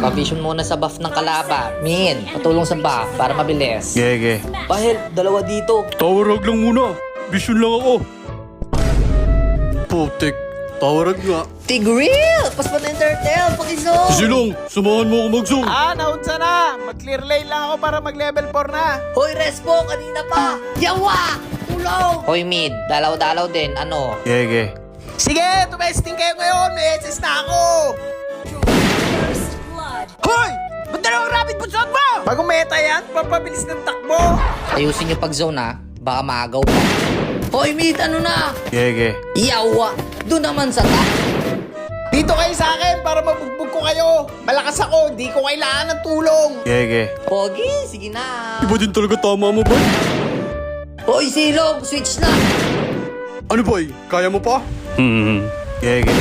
Pa-vision muna sa buff ng kalaban. Min, patulong sa buff para mabilis. Gege. Pahel, dalawa dito. Tawarag lang muna. Vision lang ako. Putik. Tawarag nga. Tigreal! Paspa na yung turtle, pakizong! Silong, samahan mo ako mag-zoom. Naunsa na. Mag-clear lane lang ako para mag-level 4 na. Hoy, Respo, kanina pa! Yawa! Tulong! Hoy, mid, dalaw-dalaw din, ano? Gege. Sige, tumesting kayo ngayon. May SS na ako. Hoy! Ba't dalawang rapid pushot mo? Bagong meta yan, papabilis ng takbo. Ayusin niyo pag-zone, ha? Baka maagaw pa. Hoy, mid, ano na? Gege. Yawa! Doon naman sa top. Dito kayo sa akin para mabugbog ko kayo. Malakas ako, di ko kailangan ng tulong. Gege. Pogi, sige na. Iba din talaga tama mo, boy. Hoy, Silong, switch na. Ano, boy? Kaya mo pa? Gege.